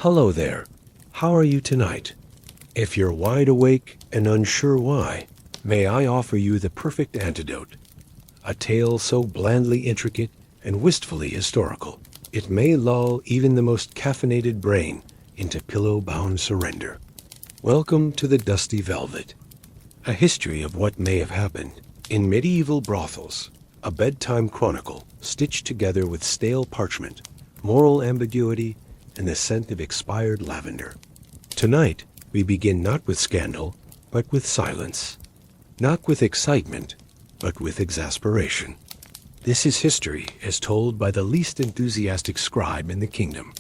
Hello there. How are you tonight? If you're wide awake and unsure why, may I offer you the perfect antidote. A tale so blandly intricate and wistfully historical, it may lull even the most caffeinated brain into pillow-bound surrender. Welcome to the Dusty Velvet, a history of what may have happened in medieval brothels, a bedtime chronicle stitched together with stale parchment, moral ambiguity, and the scent of expired lavender. Tonight, we begin not with scandal, but with silence. Not with excitement, but with exasperation. This is history as told by the least enthusiastic scribe in the kingdom,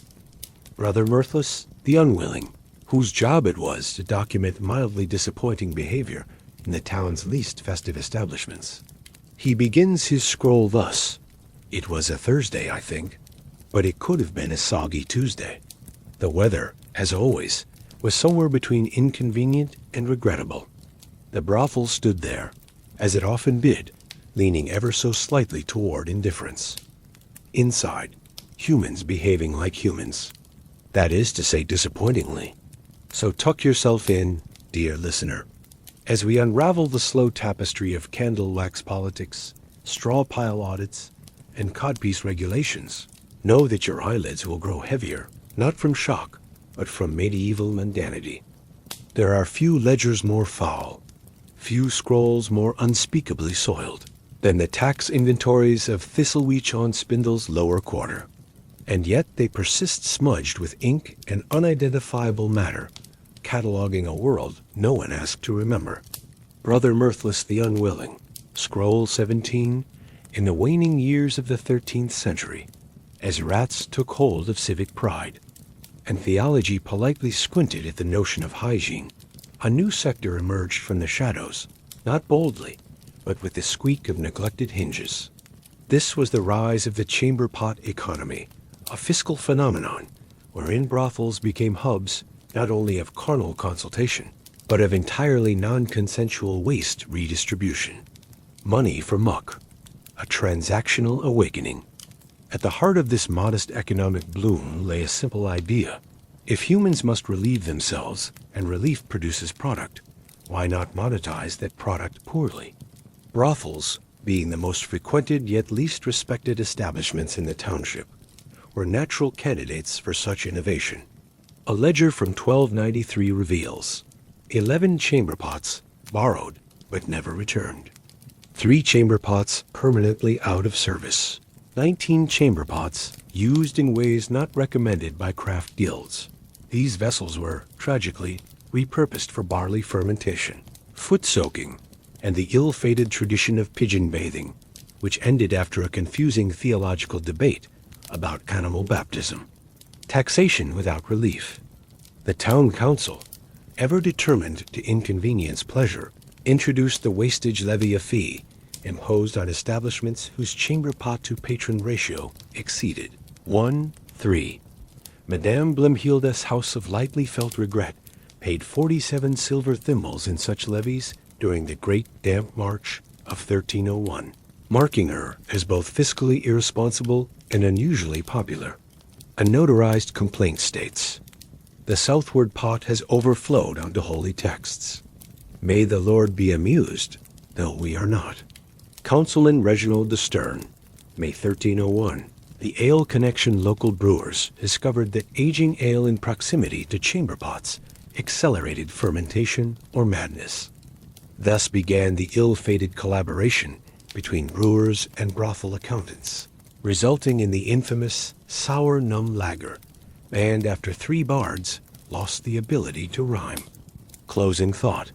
Brother Mirthless the Unwilling, whose job it was to document mildly disappointing behavior in the town's least festive establishments. He begins his scroll thus. It was a Thursday, I think, but it could have been a soggy Tuesday. The weather, as always, was somewhere between inconvenient and regrettable. The brothel stood there, as it often did, leaning ever so slightly toward indifference. Inside, humans behaving like humans. That is to say, disappointingly. So tuck yourself in, dear listener, as we unravel the slow tapestry of candle wax politics, straw pile audits, and codpiece regulations. Know that your eyelids will grow heavier, not from shock, but from medieval mundanity. There are few ledgers more foul, few scrolls more unspeakably soiled, than the tax inventories of Thistlewitch-on-Spindle's lower quarter. And yet they persist smudged with ink and unidentifiable matter, cataloging a world no one asked to remember. Brother Mirthless the Unwilling, Scroll 17, in the waning years of the 13th century, as rats took hold of civic pride, and theology politely squinted at the notion of hygiene, a new sector emerged from the shadows, not boldly, but with the squeak of neglected hinges. This was the rise of the chamber pot economy, a fiscal phenomenon, wherein brothels became hubs not only of carnal consultation, but of entirely non-consensual waste redistribution. Money for muck, a transactional awakening. At the heart of this modest economic bloom lay a simple idea. If humans must relieve themselves, and relief produces product, why not monetize that product poorly? Brothels, being the most frequented yet least respected establishments in the township, were natural candidates for such innovation. A ledger from 1293 reveals 11 chamber pots borrowed but never returned, 3 chamber pots permanently out of service, 19 chamber pots used in ways not recommended by craft guilds. These vessels were, tragically, repurposed for barley fermentation, foot soaking, and the ill-fated tradition of pigeon bathing, which ended after a confusing theological debate about animal baptism. Taxation without relief. The town council, ever determined to inconvenience pleasure, introduced the wastage levy, a fee imposed on establishments whose chamber pot to patron ratio exceeded 1:3. Madame Blemhilda's house of lightly felt regret paid 47 silver thimbles in such levies during the Great Damp March of 1301, marking her as both fiscally irresponsible and unusually popular. A notarized complaint states, "The southward pot has overflowed onto holy texts. May the Lord be amused, though we are not." Councilman Reginald de Stern, May 1301. The Ale Connection local brewers discovered that aging ale in proximity to chamber pots accelerated fermentation or madness. Thus began the ill-fated collaboration between brewers and brothel accountants, resulting in the infamous sour numb lager, and after 3 bards lost the ability to rhyme. Closing thought.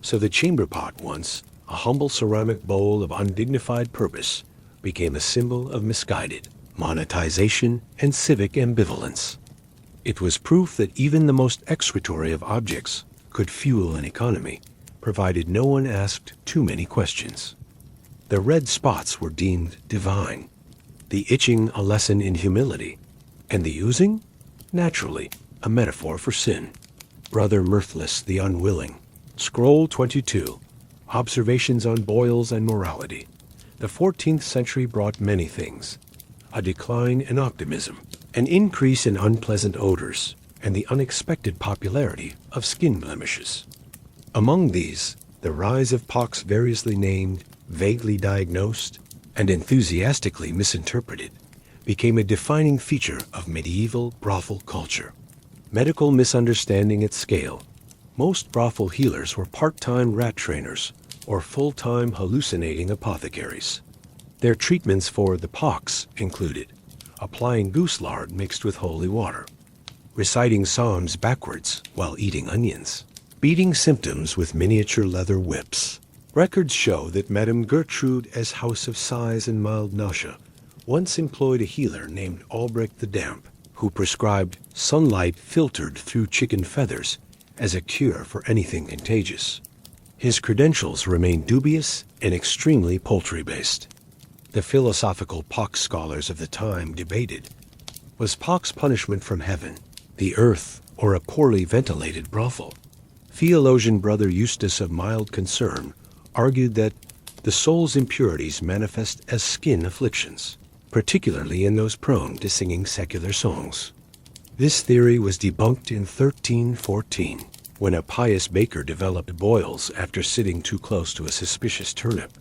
So the chamber pot, once a humble ceramic bowl of undignified purpose, became a symbol of misguided monetization and civic ambivalence. It was proof that even the most excretory of objects could fuel an economy, provided no one asked too many questions. The red spots were deemed divine, the itching a lesson in humility, and the oozing, naturally, a metaphor for sin. Brother Mirthless the Unwilling, Scroll 22, Observations on Boils and Morality. The 14th century brought many things: a decline in optimism, an increase in unpleasant odors, and the unexpected popularity of skin blemishes. Among these, the rise of pox variously named, vaguely diagnosed, and enthusiastically misinterpreted became a defining feature of medieval brothel culture. Medical misunderstanding at scale. Most brothel healers were part-time rat trainers or full-time hallucinating apothecaries. Their treatments for the pox included applying goose lard mixed with holy water, reciting psalms backwards while eating onions, beating symptoms with miniature leather whips. Records show that Madame Gertrude as House of Sighs and Mild Nausea once employed a healer named Albrecht the Damp, who prescribed sunlight filtered through chicken feathers as a cure for anything contagious. His credentials remain dubious and extremely poultry-based. The philosophical pox scholars of the time debated, was pox punishment from heaven, the earth, or a poorly ventilated brothel? Theologian Brother Eustace of Mild Concern argued that the soul's impurities manifest as skin afflictions, particularly in those prone to singing secular songs. This theory was debunked in 1314, when a pious baker developed boils after sitting too close to a suspicious turnip.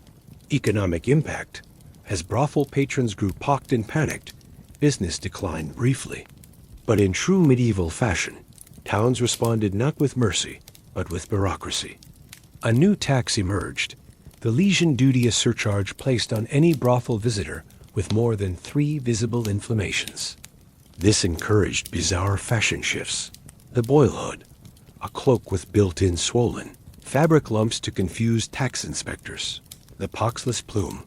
Economic impact. As brothel patrons grew pocked and panicked, business declined briefly. But in true medieval fashion, towns responded not with mercy, but with bureaucracy. A new tax emerged, the lesion duty, a surcharge placed on any brothel visitor with more than 3 visible inflammations. This encouraged bizarre fashion shifts. The boilhood, a cloak with built-in swollen, fabric lumps to confuse tax inspectors. The poxless plume,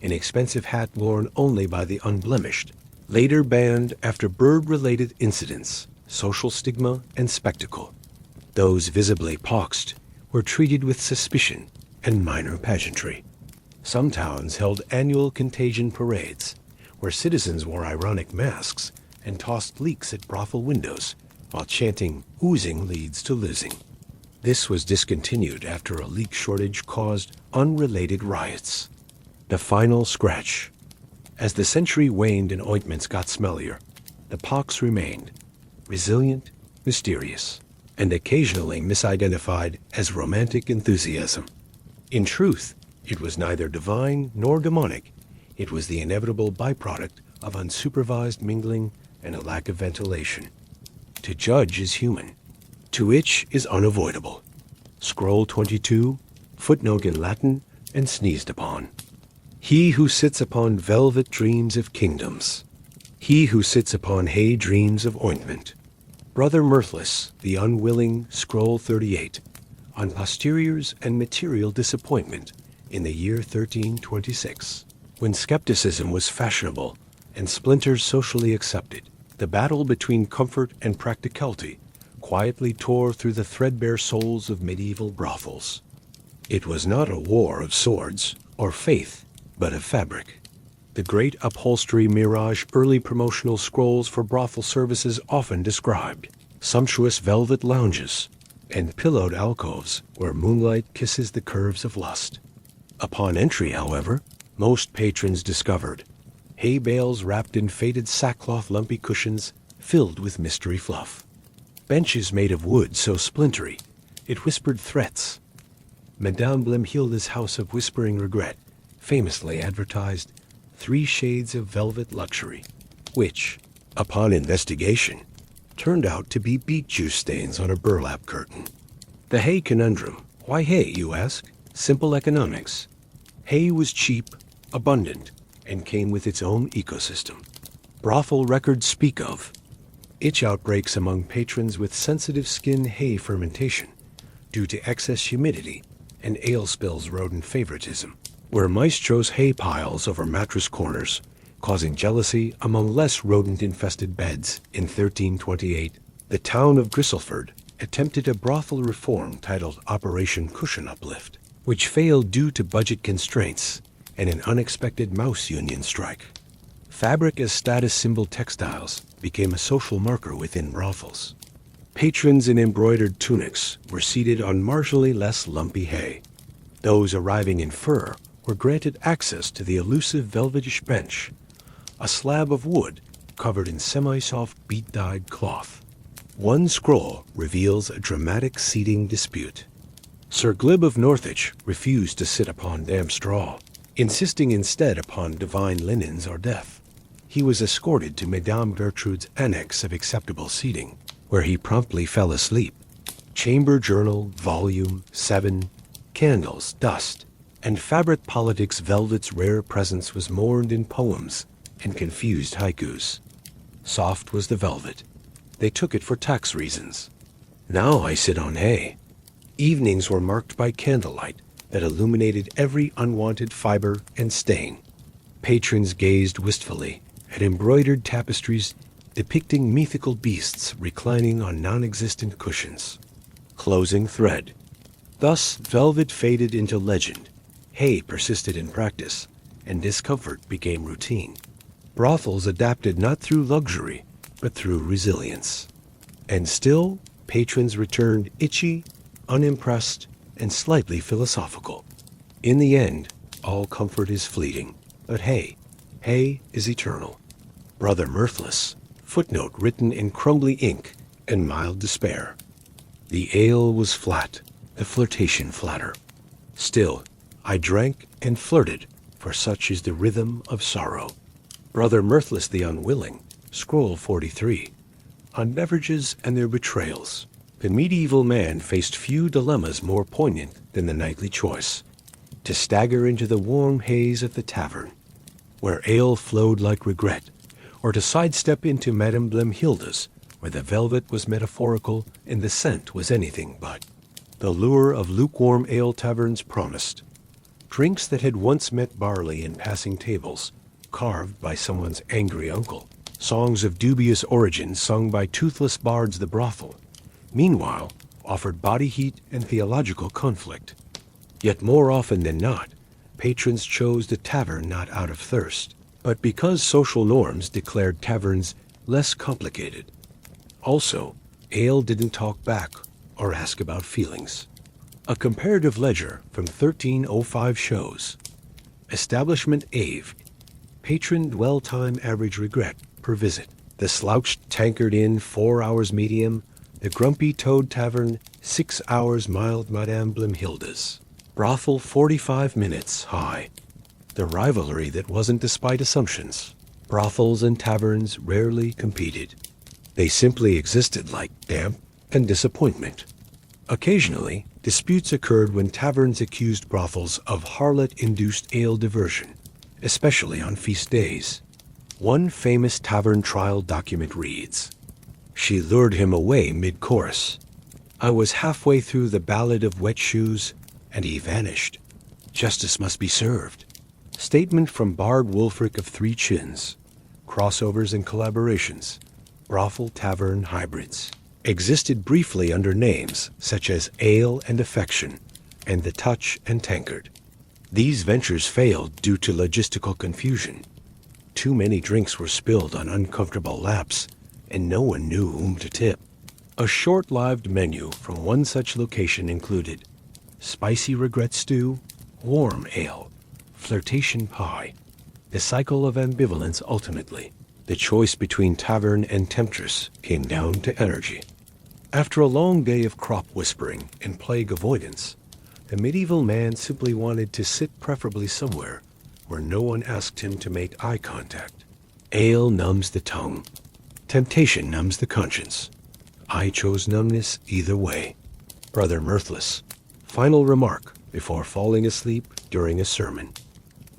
an expensive hat worn only by the unblemished, later banned after bird-related incidents, social stigma, and spectacle. Those visibly poxed were treated with suspicion and minor pageantry. Some towns held annual contagion parades, where citizens wore ironic masks and tossed leeks at brothel windows while chanting, "Oozing leads to losing." This was discontinued after a leek shortage caused unrelated riots. The final scratch. As the century waned and ointments got smellier, the pox remained, resilient, mysterious, and occasionally misidentified as romantic enthusiasm. In truth, it was neither divine nor demonic. It was the inevitable byproduct of unsupervised mingling and a lack of ventilation. To judge is human. To itch is unavoidable. Scroll 22, footnote in Latin, and sneezed upon. He who sits upon velvet dreams of kingdoms. He who sits upon hay dreams of ointment. Brother Mirthless, the unwilling, scroll 38, on posteriors and material disappointment in the year 1326. When skepticism was fashionable and splinters socially accepted, the battle between comfort and practicality quietly tore through the threadbare souls of medieval brothels. It was not a war of swords or faith, but of fabric. The great upholstery mirage early promotional scrolls for brothel services often described sumptuous velvet lounges and pillowed alcoves where moonlight kisses the curves of lust. Upon entry, however, most patrons discovered hay bales wrapped in faded sackcloth lumpy cushions filled with mystery fluff. Benches made of wood so splintery, it whispered threats. Madame Blemhilda's House of Whispering Regret famously advertised 3 shades of velvet luxury, which, upon investigation, turned out to be beet juice stains on a burlap curtain. The hay conundrum. Why hay, you ask? Simple economics. Hay was cheap, abundant, and came with its own ecosystem. Brothel records speak of itch outbreaks among patrons with sensitive skin hay fermentation due to excess humidity and ale spills rodent favoritism, were maestros hay piles over mattress corners, causing jealousy among less rodent-infested beds. In 1328, the town of Grisselford attempted a brothel reform titled Operation Cushion Uplift, which failed due to budget constraints and an unexpected mouse union strike. Fabric as status symbol textiles became a social marker within brothels. Patrons in embroidered tunics were seated on marginally less lumpy hay. Those arriving in fur were granted access to the elusive velvetish bench, a slab of wood covered in semi-soft beet-dyed cloth. One scroll reveals a dramatic seating dispute. Sir Glib of Northwich refused to sit upon damp straw, insisting instead upon divine linens or death. He was escorted to Madame Gertrude's annex of acceptable seating, where he promptly fell asleep. Chamber Journal, Volume 7, candles, dust, and fabric politics velvet's rare presence was mourned in poems and confused haikus. Soft was the velvet. They took it for tax reasons. Now I sit on hay. Evenings were marked by candlelight that illuminated every unwanted fiber and stain. Patrons gazed wistfully at embroidered tapestries depicting mythical beasts reclining on non-existent cushions. Closing thread. Thus velvet faded into legend, hay persisted in practice, and discomfort became routine. Brothels adapted not through luxury, but through resilience. And still, patrons returned itchy, unimpressed, and slightly philosophical. In the end, all comfort is fleeting, but hay is eternal. Brother Mirthless, footnote written in crumbly ink and mild despair. The ale was flat, the flirtation flatter. Still, I drank and flirted, for such is the rhythm of sorrow. Brother Mirthless the Unwilling, Scroll 43. On beverages and their betrayals, the medieval man faced few dilemmas more poignant than the nightly choice: to stagger into the warm haze of the tavern, where ale flowed like regret, or to sidestep into Madame Blemhilda's, where the velvet was metaphorical and the scent was anything but. The lure of lukewarm ale taverns promised. Drinks that had once met barley in passing tables, carved by someone's angry uncle. Songs of dubious origin sung by toothless bards the brothel, meanwhile, offered body heat and theological conflict. Yet more often than not, patrons chose the tavern not out of thirst, but because social norms declared taverns less complicated. Also, ale didn't talk back or ask about feelings. A comparative ledger from 1305 shows. Establishment Ave. Patron dwell time average regret per visit. The slouched tankard inn 4 hours medium. The grumpy toad tavern 6 hours mild Madame Blemhilda's. Brothel 45 minutes high. The rivalry that wasn't despite assumptions. Brothels and taverns rarely competed. They simply existed like damp and disappointment. Occasionally, disputes occurred when taverns accused brothels of harlot-induced ale diversion, especially on feast days. One famous tavern trial document reads, "She lured him away mid-chorus. I was halfway through the Ballad of Wet Shoes, and he vanished. Justice must be served." Statement from Bard Wulfric of Three Chins. Crossovers and collaborations. Brothel tavern hybrids. Existed briefly under names such as Ale and Affection, and The Touch and Tankard. These ventures failed due to logistical confusion. Too many drinks were spilled on uncomfortable laps, and no one knew whom to tip. A short-lived menu from one such location included spicy regret stew, warm ale, flirtation pie. The cycle of ambivalence ultimately. The choice between tavern and temptress came down to energy. After a long day of crop whispering and plague avoidance, the medieval man simply wanted to sit preferably somewhere where no one asked him to make eye contact. Ale numbs the tongue. Temptation numbs the conscience. I chose numbness either way. Brother Mirthless. Final remark before falling asleep during a sermon.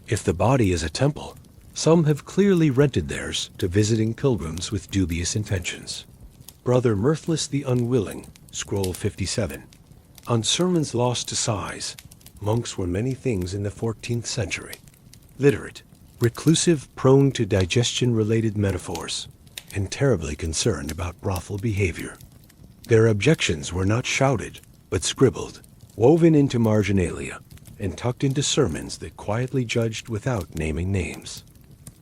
If the body is a temple, some have clearly rented theirs to visiting pilgrims with dubious intentions. Brother Mirthless the Unwilling, Scroll 57. On sermons lost to size, monks were many things in the 14th century. Literate, reclusive, prone to digestion-related metaphors, and terribly concerned about brothel behavior. Their objections were not shouted, but scribbled, woven into marginalia, and tucked into sermons that quietly judged without naming names.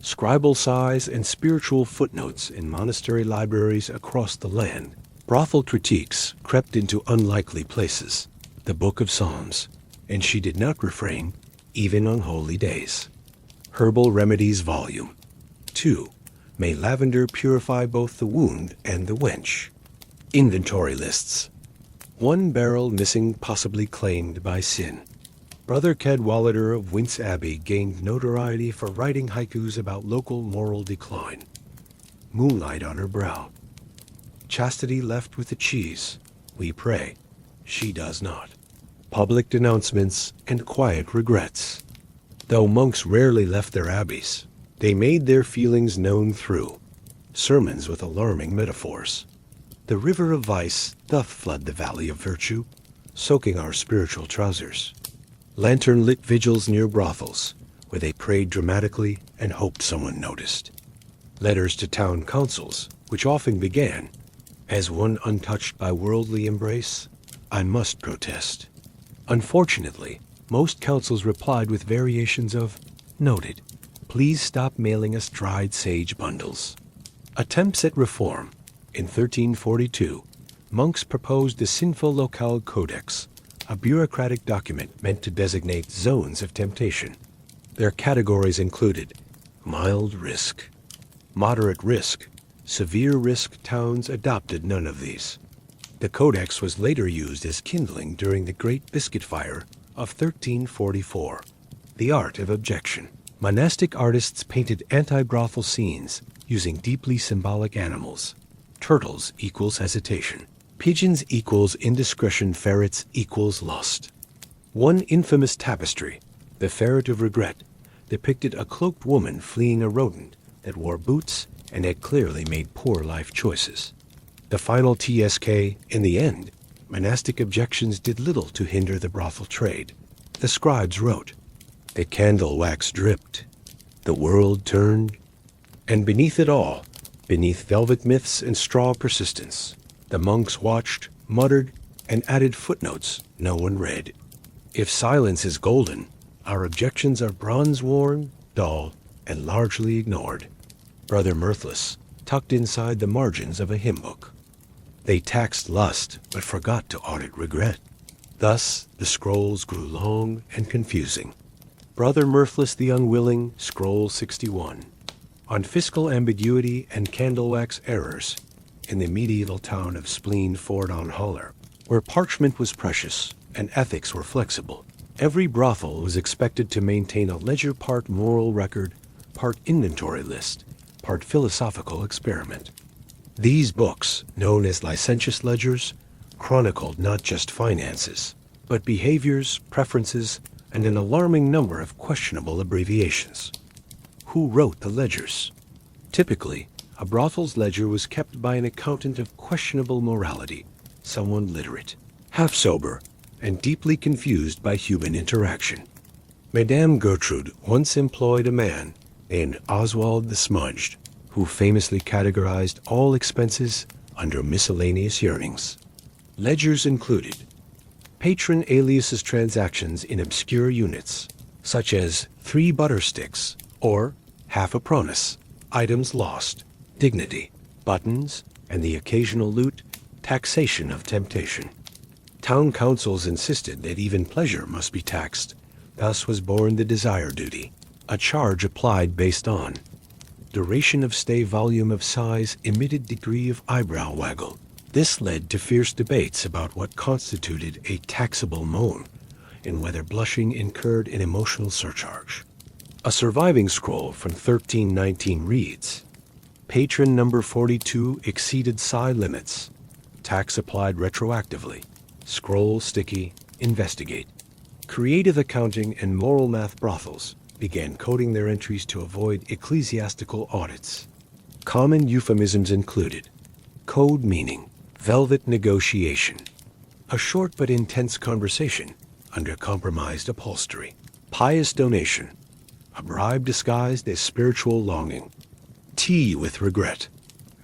Scribal size and spiritual footnotes in monastery libraries across the land. Brothel critiques crept into unlikely places, the Book of Psalms, and she did not refrain, even on holy days. Herbal Remedies Volume 2. May lavender purify both the wound and the wench. Inventory lists. One barrel missing, possibly claimed by sin. Brother Cadwallader of Wince Abbey gained notoriety for writing haikus about local moral decline. Moonlight on her brow. Chastity left with the cheese. We pray. She does not. Public denouncements and quiet regrets. Though monks rarely left their abbeys, they made their feelings known through sermons with alarming metaphors. The river of vice doth flood the valley of virtue, soaking our spiritual trousers. Lantern-lit vigils near brothels, where they prayed dramatically and hoped someone noticed. Letters to town councils, which often began, "As one untouched by worldly embrace, I must protest." Unfortunately, most councils replied with variations of, "Noted. Please stop mailing us dried sage bundles." Attempts at reform. In 1342, monks proposed the Sinful Locale Codex, a bureaucratic document meant to designate zones of temptation. Their categories included mild risk, moderate risk, severe risk. Towns adopted none of these. The codex was later used as kindling during the Great Biscuit Fire of 1344. The art of objection. Monastic artists painted anti-brothel scenes using deeply symbolic animals. Turtles equals hesitation. Pigeons equals indiscretion. Ferrets equals lust. One infamous tapestry, the Ferret of Regret, depicted a cloaked woman fleeing a rodent that wore boots and had clearly made poor life choices. The final TSK, in the end, monastic objections did little to hinder the brothel trade. The scribes wrote, "The candle wax dripped, the world turned," and beneath it all, beneath velvet myths and straw persistence, the monks watched, muttered, and added footnotes no one read. If silence is golden, our objections are bronze-worn, dull, and largely ignored. Brother Mirthless, tucked inside the margins of a hymn book. They taxed lust, but forgot to audit regret. Thus, the scrolls grew long and confusing. Brother Mirthless the Unwilling, Scroll 61. On fiscal ambiguity and candle wax errors in the medieval town of Spleen Ford on Holler, where parchment was precious and ethics were flexible, every brothel was expected to maintain a ledger, part moral record, part inventory list, part philosophical experiment. These books, known as licentious ledgers, chronicled not just finances, but behaviors, preferences, and an alarming number of questionable abbreviations. Who wrote the ledgers? Typically, a brothel's ledger was kept by an accountant of questionable morality, someone literate, half-sober, and deeply confused by human interaction. Madame Gertrude once employed a man named Oswald the Smudged, who famously categorized all expenses under miscellaneous yearnings. Ledgers included patron aliases, transactions in obscure units, such as 3 butter sticks or half a pronis, items lost, dignity, buttons, and the occasional loot, taxation of temptation. Town councils insisted that even pleasure must be taxed. Thus was born the desire duty, a charge applied based on duration of stay, volume of size, emitted degree of eyebrow waggle. This led to fierce debates about what constituted a taxable moan and whether blushing incurred an emotional surcharge. A surviving scroll from 1319 reads, "Patron number 42 exceeded sigh limits. Tax applied retroactively. Scroll sticky. Investigate." Creative accounting and moral math brothels began coding their entries to avoid ecclesiastical audits. Common euphemisms included code meaning, velvet negotiation, a short but intense conversation under compromised upholstery, pious donation, a bribe disguised as spiritual longing, tea with regret,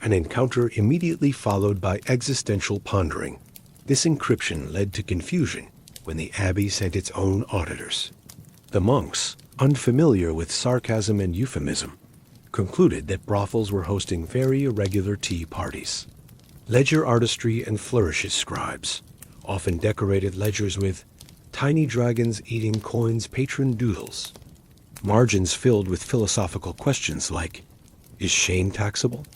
an encounter immediately followed by existential pondering. This encryption led to confusion when the abbey sent its own auditors. The monks, unfamiliar with sarcasm and euphemism, concluded that brothels were hosting very irregular tea parties. Ledger artistry and flourishes scribes often decorated ledgers with tiny dragons eating coins, patron doodles, margins filled with philosophical questions like, is shame taxable?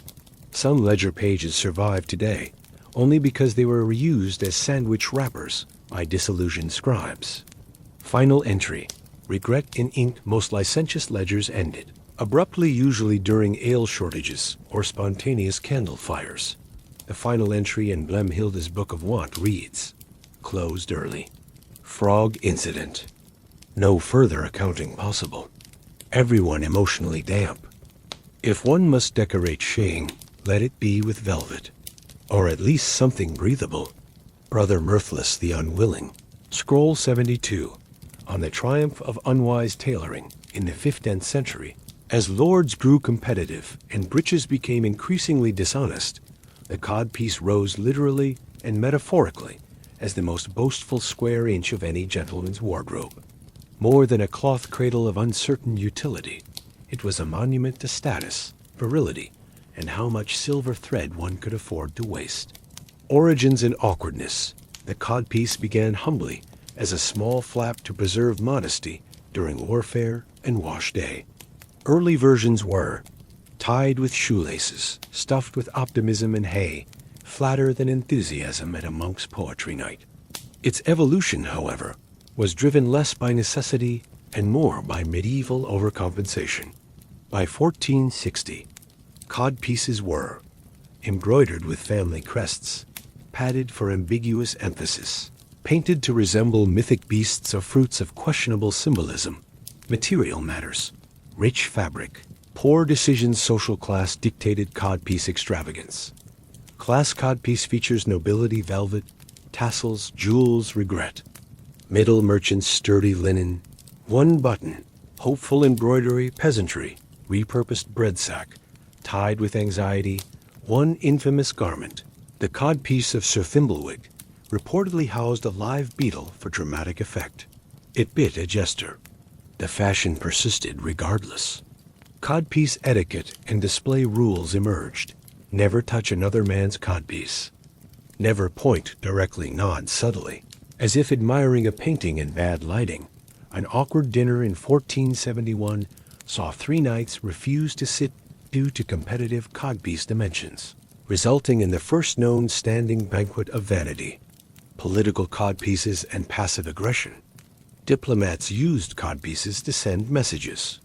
Some ledger pages survive today, only because they were reused as sandwich wrappers by disillusioned scribes. Final entry. Regret in ink most licentious ledgers ended. Abruptly, usually during ale shortages or spontaneous candle fires. The final entry in Blemhilda's Book of Want reads, closed early. Frog incident. No further accounting possible. Everyone emotionally damp. If one must decorate shame, let it be with velvet, or at least something breathable. Brother Mirthless the Unwilling. Scroll 72. On the triumph of unwise tailoring in the 15th century. As lords grew competitive and breeches became increasingly dishonest, the codpiece rose literally and metaphorically as the most boastful square inch of any gentleman's wardrobe. More than a cloth cradle of uncertain utility, it was a monument to status, virility, and how much silver thread one could afford to waste. Origins and awkwardness. The codpiece began humbly as a small flap to preserve modesty during warfare and wash day. Early versions were tied with shoelaces, stuffed with optimism and hay, flatter than enthusiasm at a monk's poetry night. Its evolution, however, was driven less by necessity and more by medieval overcompensation. By 1460, codpieces were embroidered with family crests, padded for ambiguous emphasis, painted to resemble mythic beasts or fruits of questionable symbolism. Material matters. Rich fabric. Poor decisions social class dictated codpiece extravagance. Class codpiece features nobility velvet, tassels, jewels, regret. Middle merchants sturdy linen, one button, hopeful embroidery, peasantry, repurposed bread sack, tied with anxiety, one infamous garment. The codpiece of Sir Thimblewig reportedly housed a live beetle for dramatic effect. It bit a jester. The fashion persisted regardless. Codpiece etiquette and display rules emerged. Never touch another man's codpiece. Never point directly, nod subtly, as if admiring a painting in bad lighting. An awkward dinner in 1471 saw 3 knights refuse to sit due to competitive codpiece dimensions, resulting in the first known standing banquet of vanity. Political codpieces and passive aggression. Diplomats used codpieces to send messages.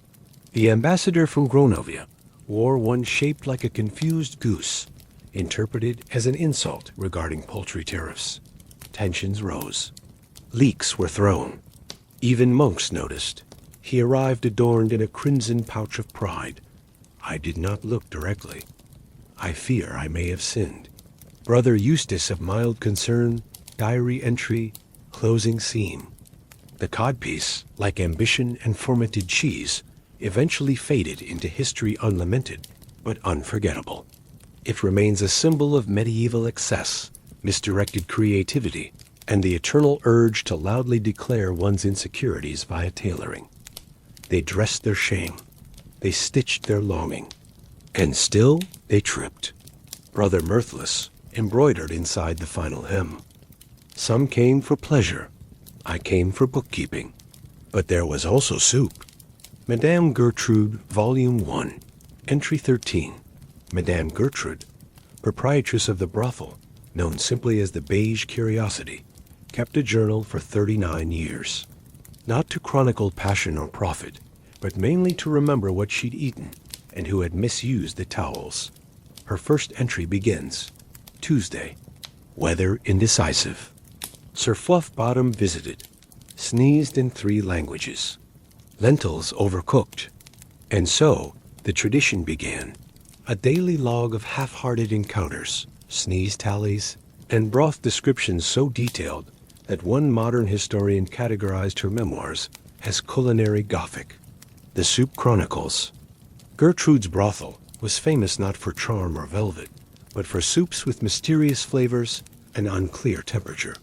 The ambassador from Gronovia wore one shaped like a confused goose, interpreted as an insult regarding poultry tariffs. Tensions rose. Leaks were thrown. Even monks noticed. He arrived adorned in a crimson pouch of pride. I did not look directly. I fear I may have sinned. Brother Eustace of mild concern, diary entry, closing scene. The codpiece, like ambition and fermented cheese, eventually faded into history unlamented, but unforgettable. It remains a symbol of medieval excess, misdirected creativity, and the eternal urge to loudly declare one's insecurities via tailoring. They dressed their shame. They stitched their longing. And still they tripped. Brother Mirthless embroidered inside the final hem. Some came for pleasure. I came for bookkeeping. But there was also soup. Madame Gertrude, Volume 1, Entry 13. Madame Gertrude, proprietress of the brothel, known simply as the Beige Curiosity, kept a journal for 39 years. Not to chronicle passion or profit, but mainly to remember what she'd eaten and who had misused the towels. Her first entry begins, Tuesday, weather indecisive. Sir Fluffbottom visited, sneezed in 3 languages. Lentils overcooked. And so, the tradition began. A daily log of half-hearted encounters, sneeze tallies, and broth descriptions so detailed that one modern historian categorized her memoirs as culinary Gothic. The Soup Chronicles. Gertrude's brothel was famous not for charm or velvet, but for soups with mysterious flavors and unclear temperature.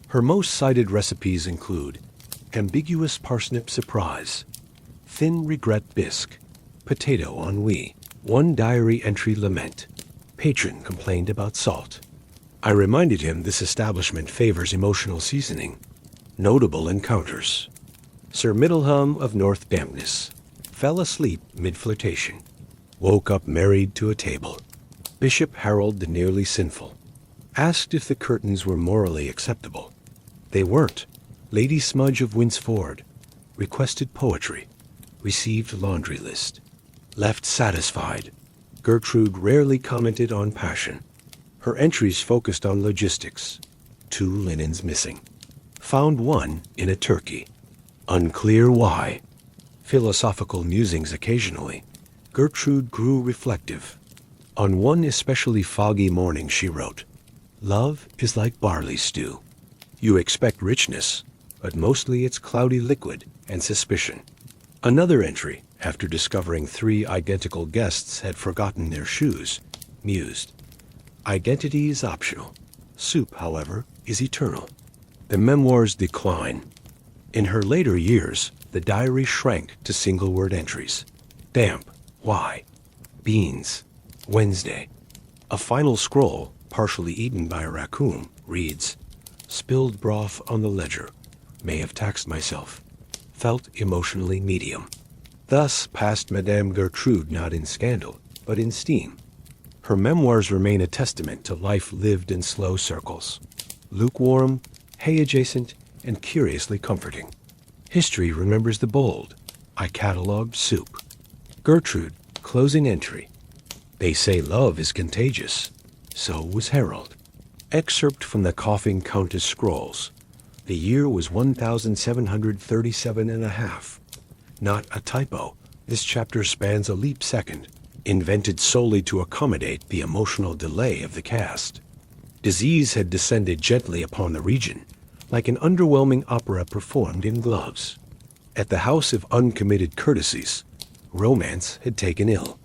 Her most cited recipes include ambiguous parsnip surprise, thin regret bisque, potato ennui, one diary entry lament. Patron complained about salt. I reminded him this establishment favors emotional seasoning. Notable encounters. Sir Middleham of North Dampness fell asleep mid-flirtation. Woke up married to a table. Bishop Harold the Nearly Sinful. Asked if the curtains were morally acceptable. They weren't. Lady Smudge of Winsford. Requested poetry. Received laundry list. Left satisfied. Gertrude rarely commented on passion. Her entries focused on logistics. 2 linens missing. Found 1 in a turkey. Unclear why. Philosophical musings occasionally. Gertrude grew reflective. On one especially foggy morning she wrote, "Love is like barley stew. You expect richness, but mostly it's cloudy liquid and suspicion." Another entry, after discovering 3 identical guests had forgotten their shoes, mused, "Identity is optional. Soup, however, is eternal." The memoirs decline. In her later years, the diary shrank to single-word entries. Damp, why? Beans, Wednesday. A final scroll, partially eaten by a raccoon, reads, "Spilled broth on the ledger. May have taxed myself. Felt emotionally medium." Thus passed Madame Gertrude not in scandal, but in steam. Her memoirs remain a testament to life lived in slow circles. Lukewarm, hay-adjacent, and curiously comforting. History remembers the bold. I catalogued soup. Gertrude, closing entry. They say love is contagious. So was Harold. Excerpt from the coughing Countess scrolls. The year was 1737 and a half. Not a typo. This chapter spans a leap second, invented solely to accommodate the emotional delay of the cast. Disease had descended gently upon the region, like an underwhelming opera performed in gloves. At the house of uncommitted courtesies, romance had taken ill.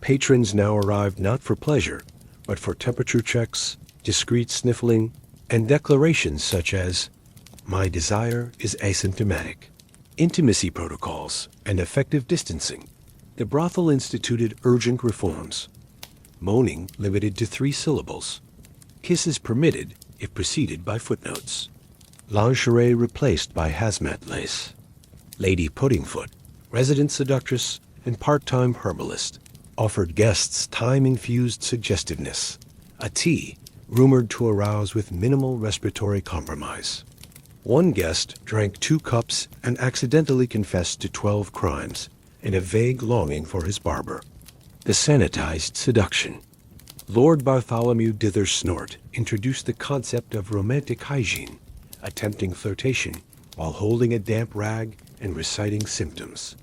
Patrons now arrived not for pleasure, but for temperature checks, discreet sniffling, and declarations such as, "My desire is asymptomatic." Intimacy protocols and effective distancing. The brothel instituted urgent reforms. Moaning limited to 3 syllables. Kisses permitted if preceded by footnotes. Lingerie replaced by hazmat lace. Lady Puddingfoot, resident seductress and part-time herbalist, offered guests time-infused suggestiveness, a tea rumored to arouse with minimal respiratory compromise. One guest drank 2 cups and accidentally confessed to 12 crimes and a vague longing for his barber. The sanitized seduction. Lord Bartholomew Dithersnort introduced the concept of romantic hygiene, attempting flirtation while holding a damp rag and reciting symptoms.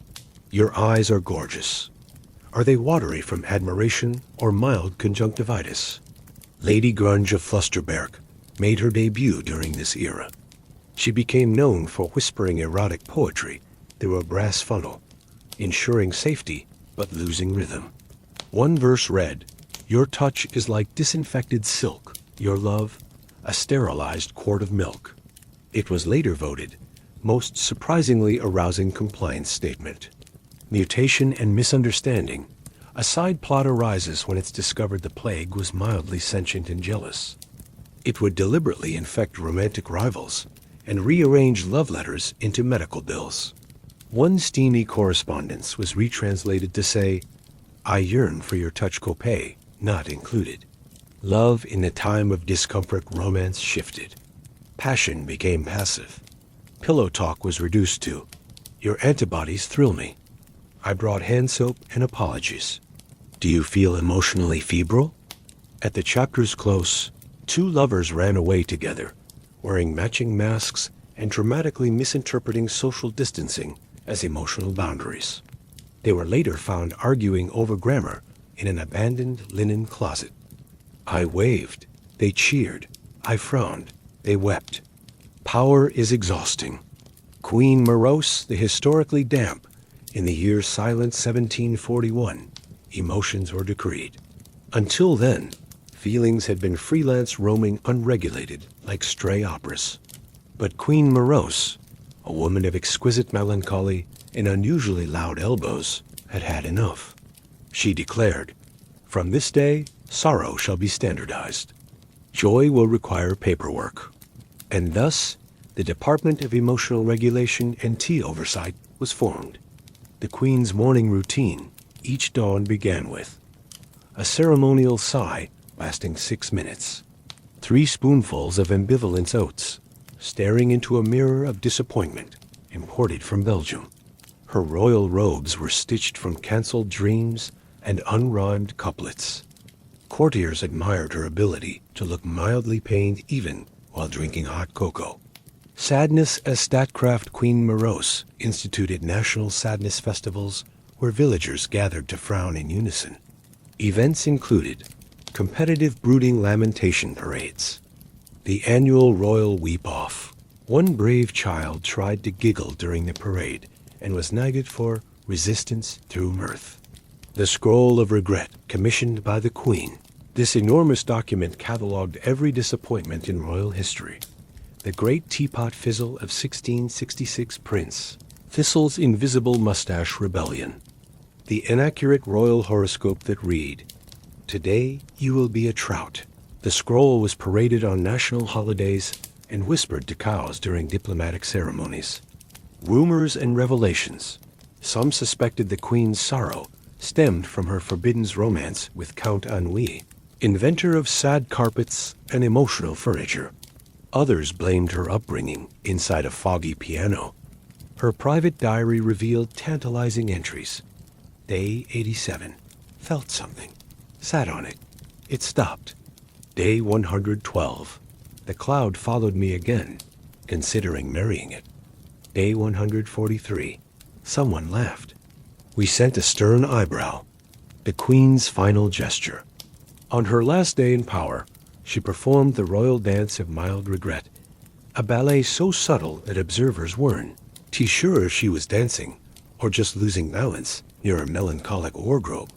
Your eyes are gorgeous. Are they watery from admiration or mild conjunctivitis? Lady Grunge of Flusterberg made her debut during this era. She became known for whispering erotic poetry through a brass funnel, ensuring safety but losing rhythm. One verse read, "Your touch is like disinfected silk, your love, a sterilized quart of milk." It was later voted most surprisingly arousing compliance statement. Mutation and misunderstanding. A side plot arises when it's discovered the plague was mildly sentient and jealous. It would deliberately infect romantic rivals and rearrange love letters into medical bills. One steamy correspondence was retranslated to say, "I yearn for your touch copay, not included." Love in the time of discomfort romance shifted. Passion became passive. Pillow talk was reduced to, "Your antibodies thrill me. I brought hand soap and apologies. Do you feel emotionally febrile?" At the chapter's close, 2 lovers ran away together, wearing matching masks and dramatically misinterpreting social distancing as emotional boundaries. They were later found arguing over grammar in an abandoned linen closet. I waved. They cheered. I frowned. They wept. Power is exhausting. Queen Morose, the historically damp, in the year silent 1741, emotions were decreed. Until then, feelings had been freelance roaming unregulated like stray operas. But Queen Morose, a woman of exquisite melancholy and unusually loud elbows, had had enough. She declared, "From this day, sorrow shall be standardized. Joy will require paperwork." And thus, the Department of Emotional Regulation and Tea Oversight was formed. The Queen's morning routine each dawn began with a ceremonial sigh lasting 6 minutes, 3 spoonfuls of ambivalence oats, staring into a mirror of disappointment, imported from Belgium. Her royal robes were stitched from cancelled dreams and unrhymed couplets. Courtiers admired her ability to look mildly pained even while drinking hot cocoa. Sadness as statecraft Queen Morose instituted national sadness festivals where villagers gathered to frown in unison. Events included competitive brooding lamentation parades, the annual royal weep-off. One brave child tried to giggle during the parade and was knighted for resistance through mirth. The Scroll of Regret, commissioned by the Queen. This enormous document catalogued every disappointment in royal history. The Great Teapot Fizzle of 1666 Prince, Thistle's Invisible Mustache Rebellion. The inaccurate royal horoscope that read, "Today you will be a trout." The scroll was paraded on national holidays and whispered to cows during diplomatic ceremonies. Rumors and revelations. Some suspected the Queen's sorrow stemmed from her forbidden romance with Count Ennui, inventor of sad carpets and emotional furniture. Others blamed her upbringing inside a foggy piano. Her private diary revealed tantalizing entries. Day 87. Felt something. Sat on it. It stopped. Day 112. The cloud followed me again, considering marrying it. Day 143. Someone laughed. We sent a stern eyebrow. The Queen's final gesture. On her last day in power, she performed the royal dance of mild regret, a ballet so subtle that observers weren't sure she was dancing or just losing balance near a melancholic wardrobe.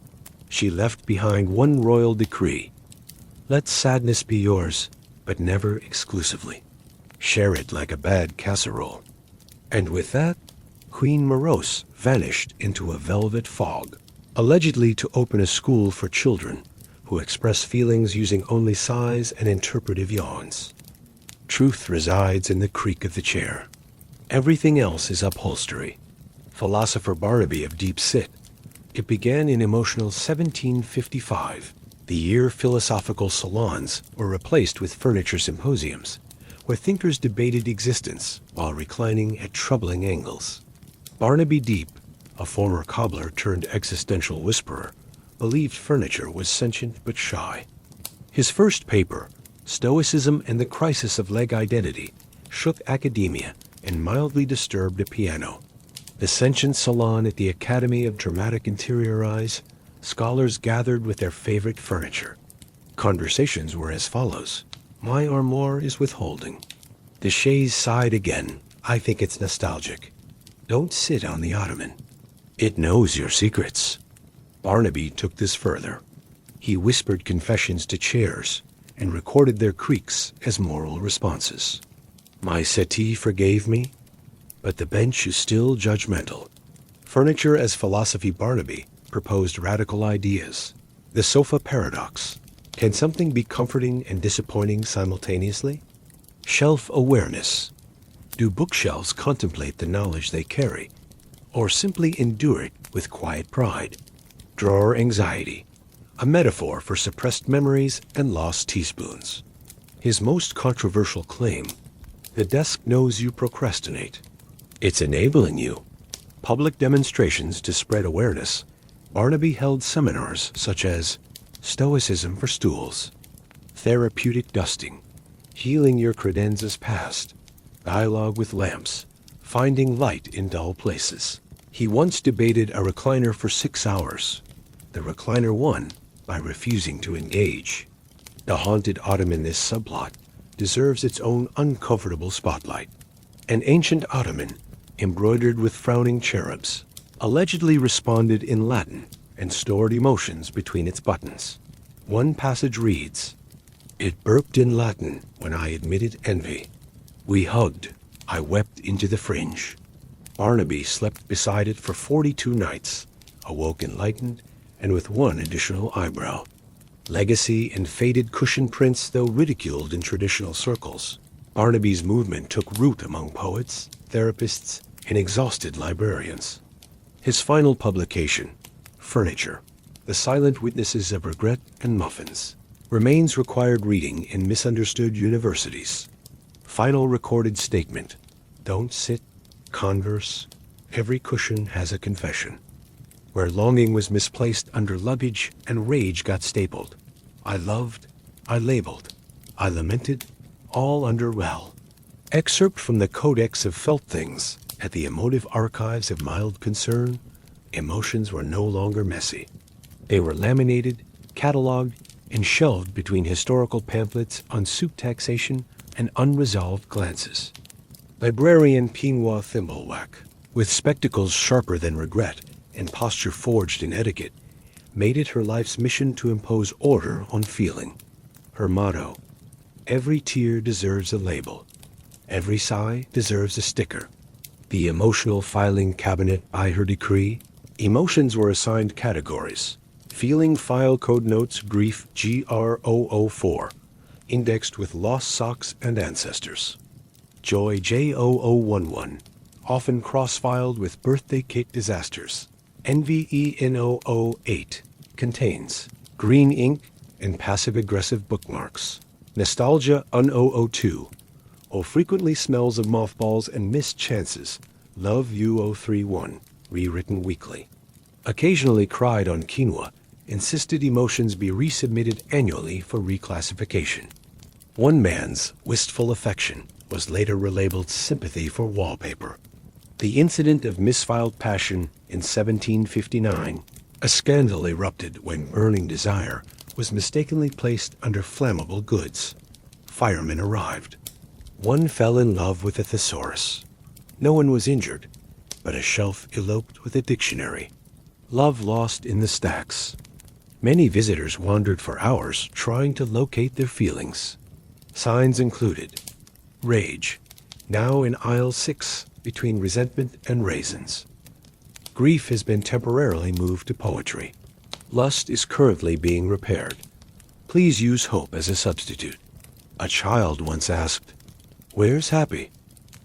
She left behind one royal decree. Let sadness be yours, but never exclusively. Share it like a bad casserole. And with that, Queen Morose vanished into a velvet fog, allegedly to open a school for children who express feelings using only sighs and interpretive yawns. Truth resides in the creak of the chair. Everything else is upholstery. Philosopher Barnaby of Deep Sit. It began in emotional 1755, the year philosophical salons were replaced with furniture symposiums, where thinkers debated existence while reclining at troubling angles. Barnaby Deep, a former cobbler turned existential whisperer, believed furniture was sentient but shy. His first paper, Stoicism and the Crisis of Leg Identity, shook academia and mildly disturbed a piano. The sentient salon at the Academy of Dramatic Interiorize, scholars gathered with their favorite furniture. Conversations were as follows. My armoire is withholding. The chaise sighed again. I think it's nostalgic. Don't sit on the ottoman. It knows your secrets. Barnaby took this further. He whispered confessions to chairs and recorded their creaks as moral responses. My settee forgave me, but the bench is still judgmental. Furniture as Philosophy Barnaby proposed radical ideas. The sofa paradox. Can something be comforting and disappointing simultaneously? Shelf awareness. Do bookshelves contemplate the knowledge they carry, or simply endure it with quiet pride? Drawer anxiety, a metaphor for suppressed memories and lost teaspoons. His most controversial claim, the desk knows you procrastinate. It's enabling you. Public demonstrations to spread awareness. Barnaby held seminars such as Stoicism for Stools, Therapeutic Dusting, Healing Your Credenzas Past, Dialogue with Lamps, Finding Light in Dull Places. He once debated a recliner for 6 hours. The recliner won by refusing to engage. The haunted ottoman this subplot deserves its own uncomfortable spotlight. An ancient ottoman, embroidered with frowning cherubs, allegedly responded in Latin and stored emotions between its buttons. One passage reads, It burped in Latin when I admitted envy. We hugged. I wept into the fringe. Barnaby slept beside it for 42 nights, awoke enlightened and with one additional eyebrow. Legacy and faded cushion prints, though ridiculed in traditional circles. Barnaby's movement took root among poets, therapists, and exhausted librarians. His final publication, Furniture, The Silent Witnesses of Regret and Muffins, Remains required reading in misunderstood universities. Final recorded statement. Don't sit, converse. Every cushion has a confession. Where longing was misplaced under luggage and rage got stapled. I loved, I labeled, I lamented, all under well. Excerpt from the Codex of Felt Things. At the emotive archives of mild concern, emotions were no longer messy. They were laminated, cataloged, and shelved between historical pamphlets on suit taxation and unresolved glances. Librarian Pinois Thimblewhack, with spectacles sharper than regret and posture forged in etiquette, made it her life's mission to impose order on feeling. Her motto, every tear deserves a label. Every sigh deserves a sticker. The emotional filing cabinet by her decree, emotions were assigned categories. Feeling file code notes grief GR004, indexed with lost socks and ancestors. Joy J0011, often cross-filed with birthday cake disasters. NVEN008, contains green ink and passive-aggressive bookmarks. Nostalgia UN002, frequently smells of mothballs and missed chances. Love U031, rewritten weekly. Occasionally cried on quinoa, insisted emotions be resubmitted annually for reclassification. One man's wistful affection was later relabeled sympathy for wallpaper. The incident of misfiled passion in 1759, a scandal erupted when burning desire was mistakenly placed under flammable goods. Firemen arrived. One fell in love with a thesaurus. No one was injured, but a shelf eloped with a dictionary. Love lost in the stacks. Many visitors wandered for hours trying to locate their feelings. Signs included rage, now in aisle 6 between resentment and raisins. Grief has been temporarily moved to poetry. Lust is currently being repaired. Please use hope as a substitute. A child once asked, "Where's happy?"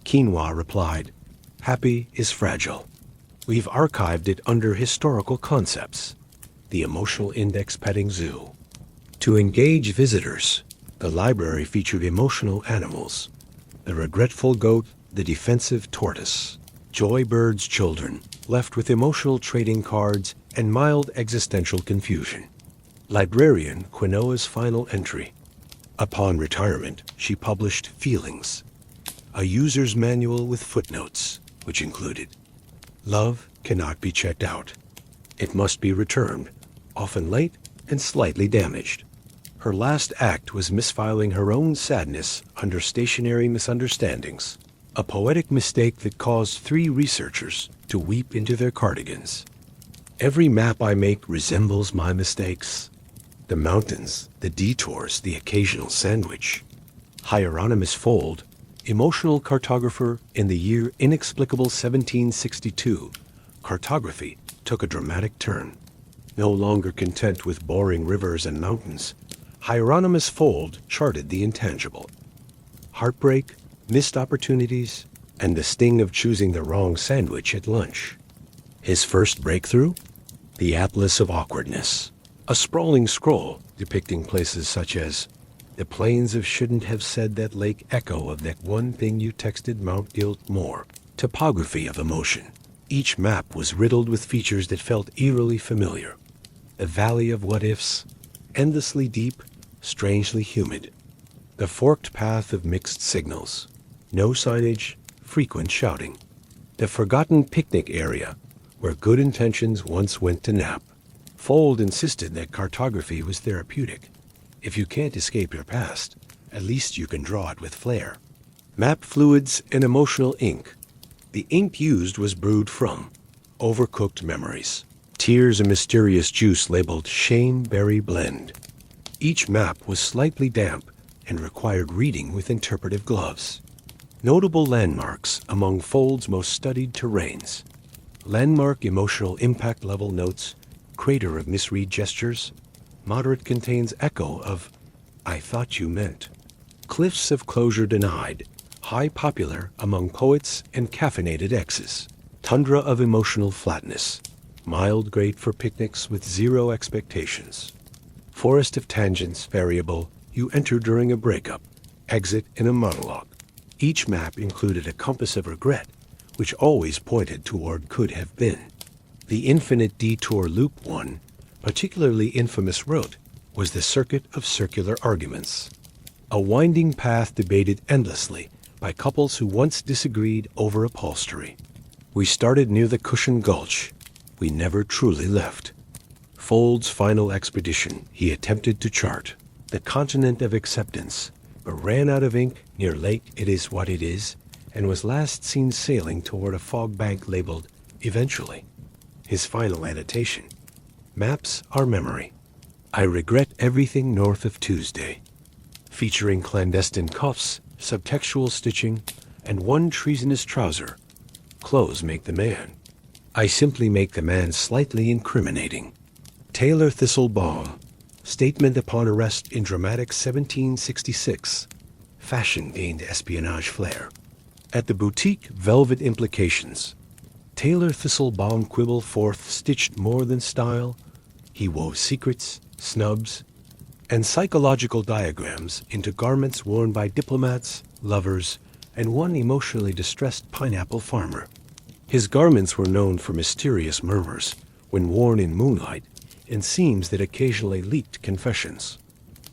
Quinoa replied, "Happy is fragile." We've archived it under historical concepts. The Emotional Index Petting Zoo. To engage visitors, the library featured emotional animals. The regretful goat, the defensive tortoise. Joybird's children, left with emotional trading cards and mild existential confusion. Librarian Quinoa's final entry. Upon retirement, she published Feelings, a user's manual with footnotes, which included, love cannot be checked out. It must be returned, often late and slightly damaged. Her last act was misfiling her own sadness under stationary misunderstandings, a poetic mistake that caused 3 researchers to weep into their cardigans. Every map I make resembles my mistakes. The mountains, the detours, the occasional sandwich. Hieronymus Fold, emotional cartographer in the year inexplicable 1762, cartography took a dramatic turn. No longer content with boring rivers and mountains, Hieronymus Fold charted the intangible. Heartbreak, missed opportunities, and the sting of choosing the wrong sandwich at lunch. His first breakthrough? The Atlas of Awkwardness, a sprawling scroll depicting places such as the plains of shouldn't have said that lake echo of that one thing you texted Mount Giltmore. Topography of emotion. Each map was riddled with features that felt eerily familiar. The valley of what-ifs, endlessly deep, strangely humid. The forked path of mixed signals. No signage, frequent shouting. The forgotten picnic area, where good intentions once went to nap. Fold insisted that cartography was therapeutic. If you can't escape your past, at least you can draw it with flair. Map fluids and emotional ink. The ink used was brewed from overcooked memories. Tears, a mysterious juice labeled Shame Berry Blend. Each map was slightly damp and required reading with interpretive gloves. Notable landmarks among Fold's most studied terrains. Landmark emotional impact level notes, crater of misread gestures. Moderate contains echo of I thought you meant. Cliffs of closure denied, high popular among poets and caffeinated exes. Tundra of emotional flatness, mild great for picnics with zero expectations. Forest of tangents variable you enter during a breakup, exit in a monologue. Each map included a compass of regret, which always pointed toward could have been. The infinite detour loop one, particularly infamous route, was the circuit of circular arguments. A winding path debated endlessly by couples who once disagreed over upholstery. We started near the Cushion Gulch. We never truly left. Fold's final expedition he attempted to chart, the continent of acceptance, but ran out of ink near Lake It Is What It Is and was last seen sailing toward a fog bank labeled Eventually. His final annotation: Maps are memory. I regret everything north of Tuesday. Featuring clandestine cuffs, subtextual stitching, and one treasonous trouser. Clothes make the man. I simply make the man slightly incriminating. Taylor Thistlebaum, statement upon arrest in dramatic 1766. Fashion gained espionage flair. At the boutique Velvet Implications, Taylor Thistlebaum quibble forth stitched more than style. He wove secrets, snubs, and psychological diagrams into garments worn by diplomats, lovers, and one emotionally distressed pineapple farmer. His garments were known for mysterious murmurs when worn in moonlight and seams that occasionally leaked confessions.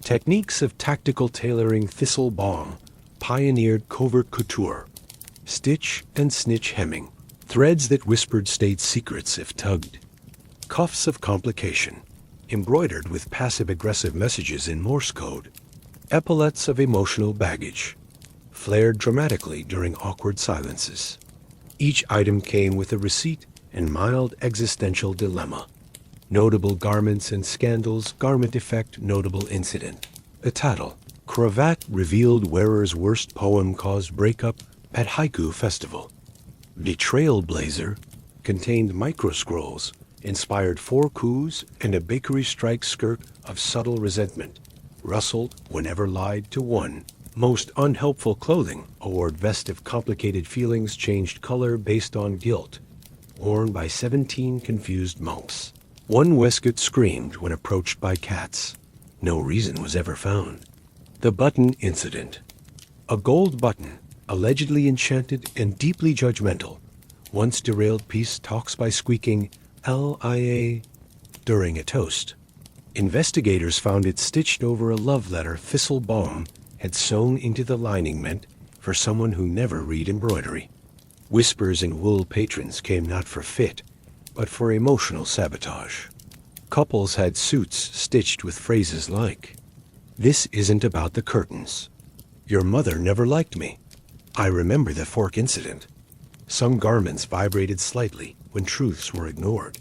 Techniques of tactical tailoring Thistlebaum pioneered covert couture, stitch and snitch hemming, threads that whispered state secrets if tugged, cuffs of complication, embroidered with passive-aggressive messages in Morse code, epaulets of emotional baggage, flared dramatically during awkward silences. Each item came with a receipt and mild existential dilemma. Notable garments and scandals, garment effect, notable incident. A tattle. Cravat revealed wearer's worst poem caused breakup at haiku festival. Betrayal blazer contained microscrolls, inspired 4 coups and a bakery strike skirt of subtle resentment, rustled whenever lied to one. Most unhelpful clothing, award vest of complicated feelings changed color based on guilt, worn by 17 confused monks. One waistcoat screamed when approached by cats. No reason was ever found. The button incident. A gold button, allegedly enchanted and deeply judgmental, once derailed peace talks by squeaking L-I-A during a toast. Investigators found it stitched over a love letter Thistlebaum had sewn into the lining meant for someone who never read embroidery. Whispers and wool patrons came not for fit, but for emotional sabotage. Couples had suits stitched with phrases like, "This isn't about the curtains. Your mother never liked me. I remember the fork incident." Some garments vibrated slightly when truths were ignored.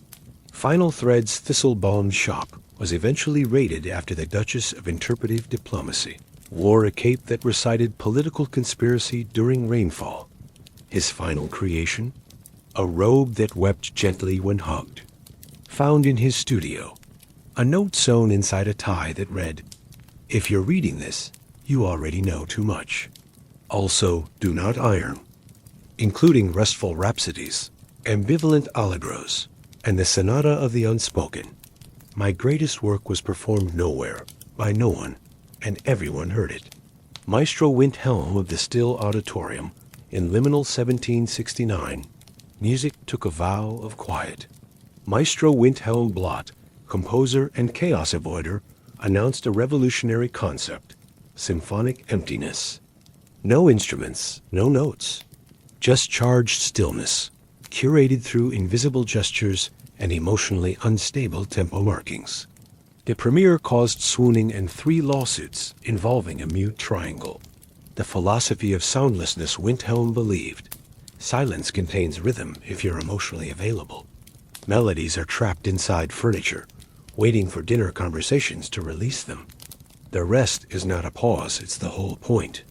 Final Thread's Thistlebaum's shop was eventually raided after the Duchess of Interpretive Diplomacy wore a cape that recited political conspiracy during rainfall. His final creation? A robe that wept gently when hugged. Found in his studio. A note sewn inside a tie that read, "If you're reading this, you already know too much." Also, do not iron. Including restful rhapsodies, ambivalent allegros, and the sonata of the unspoken. My greatest work was performed nowhere, by no one, and everyone heard it. Maestro Windhelm of the Still Auditorium, in liminal 1769, music took a vow of quiet. Maestro Windhelm Blot, composer and chaos avoider, announced a revolutionary concept, symphonic emptiness. No instruments, no notes, just charged stillness, curated through invisible gestures and emotionally unstable tempo markings. The premiere caused swooning and 3 lawsuits involving a mute triangle. The philosophy of soundlessness Windhelm believed. Silence contains rhythm if you're emotionally available. Melodies are trapped inside furniture, waiting for dinner conversations to release them. The rest is not a pause, it's the whole point.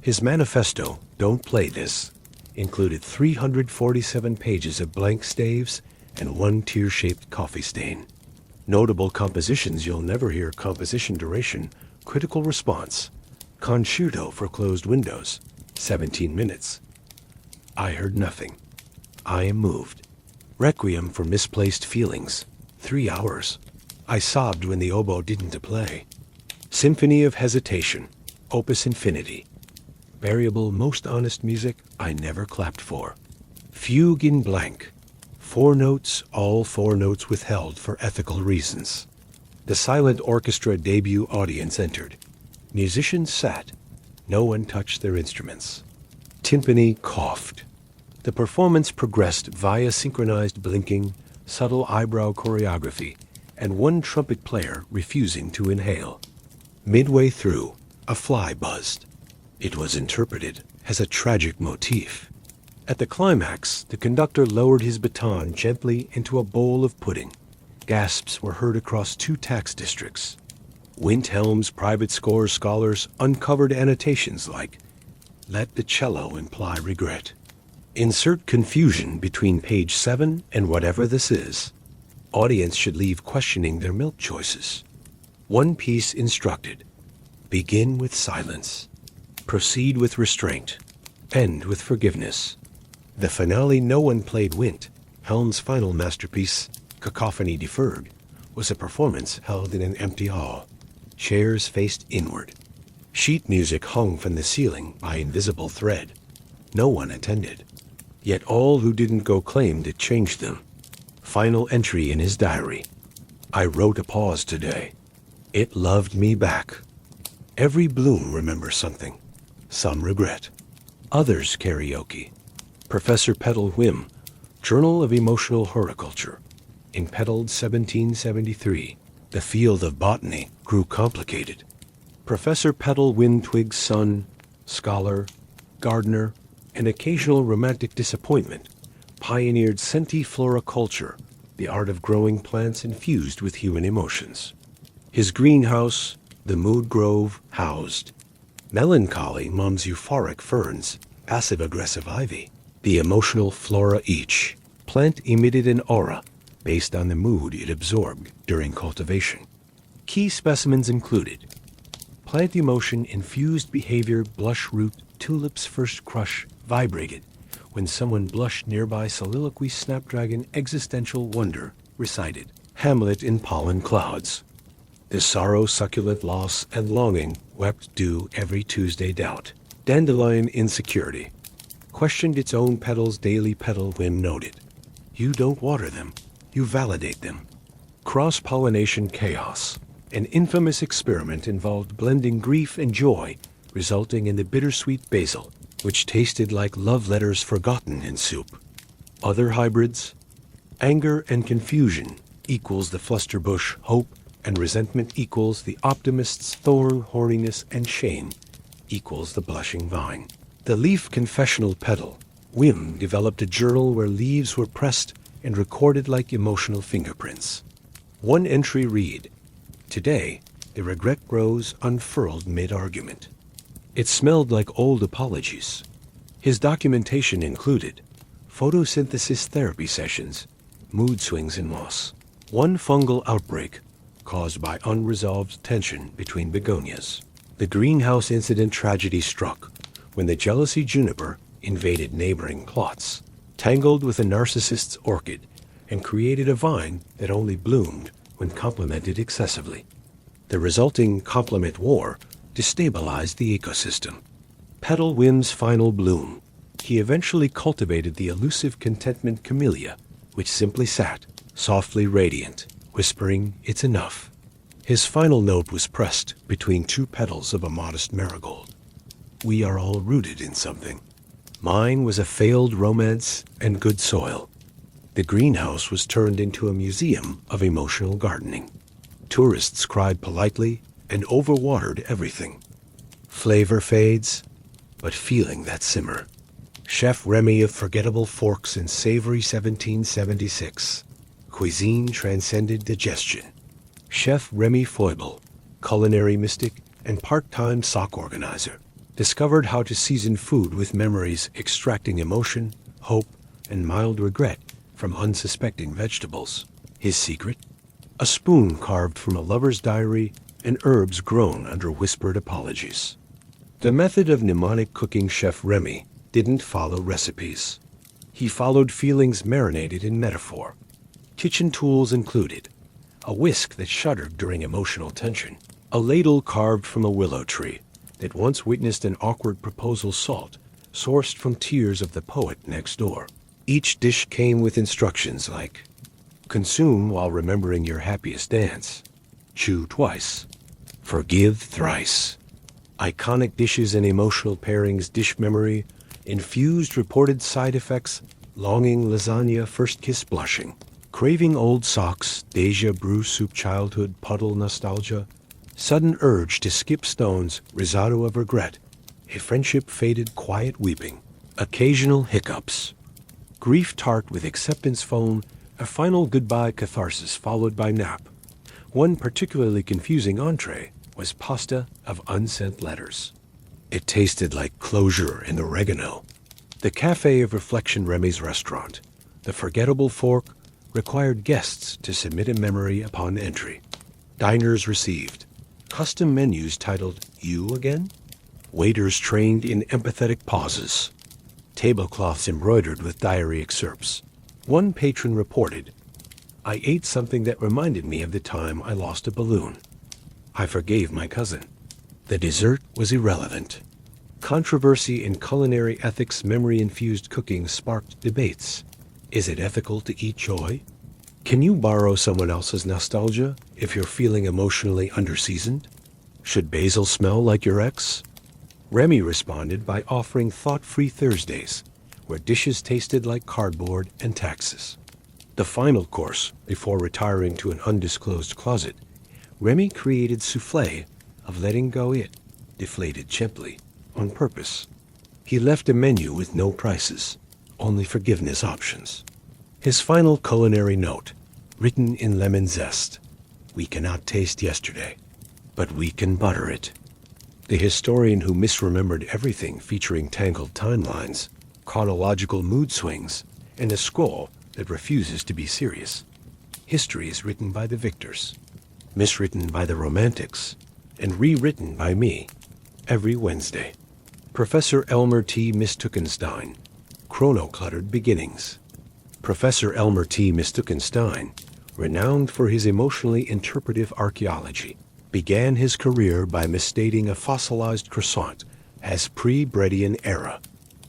His manifesto, Don't Play This, included 347 pages of blank staves and 1 tear-shaped coffee stain. Notable compositions you'll never hear: composition duration, critical response, concerto for closed windows, 17 minutes. I heard nothing. I am moved. Requiem for misplaced feelings, 3 hours. I sobbed when the oboe didn't play. Symphony of Hesitation, Opus Infinity. Variable, most honest music I never clapped for. Fugue in blank. 4 notes, all 4 notes withheld for ethical reasons. The silent orchestra debut audience entered. Musicians sat. No one touched their instruments. Timpani coughed. The performance progressed via synchronized blinking, subtle eyebrow choreography, and one trumpet player refusing to inhale. Midway through, a fly buzzed. It was interpreted as a tragic motif. At the climax, the conductor lowered his baton gently into a bowl of pudding. Gasps were heard across 2 tax districts. Windhelm's private score scholars uncovered annotations like, "Let the cello imply regret." Insert confusion between page 7 and whatever this is. Audience should leave questioning their milk choices. One piece instructed, begin with silence, proceed with restraint, end with forgiveness. The finale no one played went. Helm's final masterpiece, Cacophony Deferred, was a performance held in an empty hall. Chairs faced inward. Sheet music hung from the ceiling by invisible thread. No one attended. Yet all who didn't go claimed it changed them. Final entry in his diary. I wrote a pause today. It loved me back. Every bloom remembers something. Some regret. Others karaoke. Professor Petal Whim, Journal of Emotional Horticulture. In Petaled 1773, the field of botany grew complicated. Professor Petal Windtwig's son, scholar, gardener, and occasional romantic disappointment, pioneered centifloriculture, the art of growing plants infused with human emotions. His greenhouse, the Mood Grove, housed melancholy mom's euphoric ferns, passive-aggressive ivy, the emotional flora each. Plant emitted an aura based on the mood it absorbed during cultivation. Key specimens included plant emotion infused behavior blush root tulips first crush vibrated when someone blushed nearby soliloquy snapdragon existential wonder recited Hamlet in pollen clouds. The sorrow succulent loss and longing wept dew every Tuesday doubt. Dandelion insecurity questioned its own petals daily petal whim noted. You don't water them, you validate them. Cross-pollination chaos. An infamous experiment involved blending grief and joy, resulting in the bittersweet basil, which tasted like love letters forgotten in soup. Other hybrids? Anger and confusion equals the flusterbush hope, and resentment equals the optimist's thorn, horniness, and shame equals the blushing vine. The leaf confessional petal, Whim developed a journal where leaves were pressed and recorded like emotional fingerprints. One entry read, Today, the regret grows unfurled mid-argument. It smelled like old apologies. His documentation included photosynthesis therapy sessions, mood swings in moss, one fungal outbreak caused by unresolved tension between begonias. The greenhouse incident tragedy struck when the jealousy juniper invaded neighboring plots, tangled with a narcissist's orchid, and created a vine that only bloomed when complimented excessively. The resulting compliment war destabilized the ecosystem. Petal Whim's final bloom. He eventually cultivated the elusive contentment camellia, which simply sat, softly radiant, whispering, "It's enough." His final note was pressed between 2 petals of a modest marigold. We are all rooted in something. Mine was a failed romance and good soil. The greenhouse was turned into a museum of emotional gardening. Tourists cried politely and overwatered everything. Flavor fades, but feeling that simmer. Chef Remy of Forgettable Forks in Savory 1776. Cuisine transcended digestion. Chef Remy Foible, culinary mystic and part-time sock organizer, discovered how to season food with memories extracting emotion, hope, and mild regret from unsuspecting vegetables. His secret? A spoon carved from a lover's diary and herbs grown under whispered apologies. The method of mnemonic cooking Chef Remy didn't follow recipes. He followed feelings marinated in metaphor. Kitchen tools included a whisk that shuddered during emotional tension, a ladle carved from a willow tree that once witnessed an awkward proposal salt sourced from tears of the poet next door. Each dish came with instructions like, consume while remembering your happiest dance, chew twice, forgive thrice. Iconic dishes and emotional pairings, dish memory, infused reported side effects, longing lasagna, first kiss blushing, craving old socks, deja brew soup, childhood puddle nostalgia, sudden urge to skip stones, risotto of regret, a friendship faded, quiet weeping, occasional hiccups, grief tart with acceptance phone, a final goodbye catharsis followed by nap. One particularly confusing entree was pasta of unsent letters. It tasted like closure and oregano. The Cafe of Reflection, Remy's restaurant, the forgettable fork, required guests to submit a memory upon entry. Diners received custom menus titled You Again? Waiters trained in empathetic pauses. Tablecloths embroidered with diary excerpts. One patron reported, I ate something that reminded me of the time I lost a balloon. I forgave my cousin. The dessert was irrelevant. Controversy in culinary ethics, memory-infused cooking sparked debates. Is it ethical to eat joy? Can you borrow someone else's nostalgia if you're feeling emotionally underseasoned? Should basil smell like your ex? Remy responded by offering thought-free Thursdays, where dishes tasted like cardboard and taxes. The final course, before retiring to an undisclosed closet, Remy created soufflé of letting go it, deflated chimply, on purpose. He left a menu with no prices, only forgiveness options. His final culinary note, written in lemon zest, we cannot taste yesterday, but we can butter it. The historian who misremembered everything, featuring tangled timelines, chronological mood swings, and a scroll that refuses to be serious. History is written by the victors, miswritten by the romantics, and rewritten by me every Wednesday. Professor Elmer T. Mistookenstein, Chrono-Cluttered Beginnings. Professor Elmer T. Mistookenstein, renowned for his emotionally interpretive archaeology, began his career by misstating a fossilized croissant as pre-Bredian era.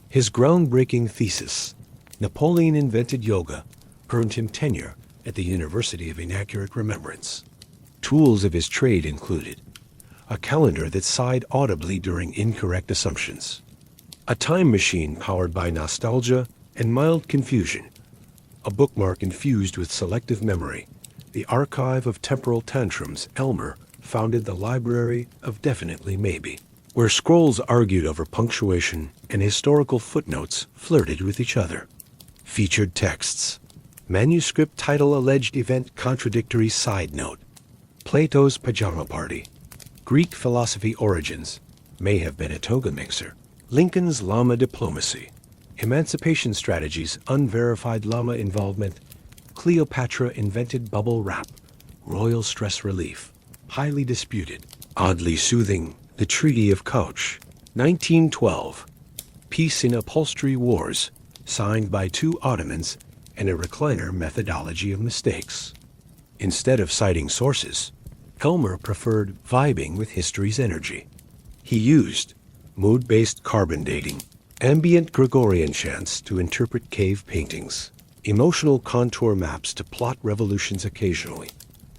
His groundbreaking thesis, Napoleon Invented Yoga, earned him tenure at the University of Inaccurate Remembrance. Tools of his trade included a calendar that sighed audibly during incorrect assumptions, a time machine powered by nostalgia and mild confusion, a bookmark infused with selective memory, the archive of temporal tantrums. Elmer founded the Library of Definitely Maybe, where scrolls argued over punctuation and historical footnotes flirted with each other. Featured texts, manuscript title, alleged event, contradictory side note, Plato's Pajama Party, Greek philosophy origins, may have been a toga mixer, Lincoln's llama diplomacy, emancipation strategies, unverified llama involvement, Cleopatra invented bubble wrap, royal stress relief, highly disputed, oddly soothing, the Treaty of Couch, 1912, peace in upholstery wars, signed by two Ottomans, and a recliner, methodology of mistakes. Instead of citing sources, Elmer preferred vibing with history's energy. He used mood-based carbon dating, ambient Gregorian chants to interpret cave paintings, emotional contour maps to plot revolutions occasionally.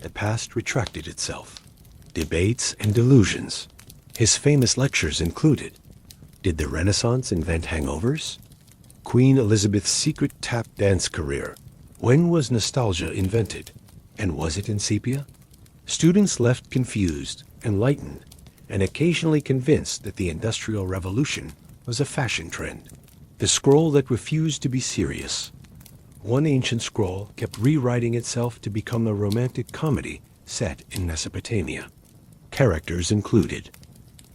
The past retracted itself. Debates and delusions. His famous lectures included, did the Renaissance invent hangovers? Queen Elizabeth's secret tap dance career. When was nostalgia invented? And was it in sepia? Students left confused, enlightened, and occasionally convinced that the Industrial Revolution was a fashion trend. The scroll that refused to be serious. One ancient scroll kept rewriting itself to become a romantic comedy set in Mesopotamia. Characters included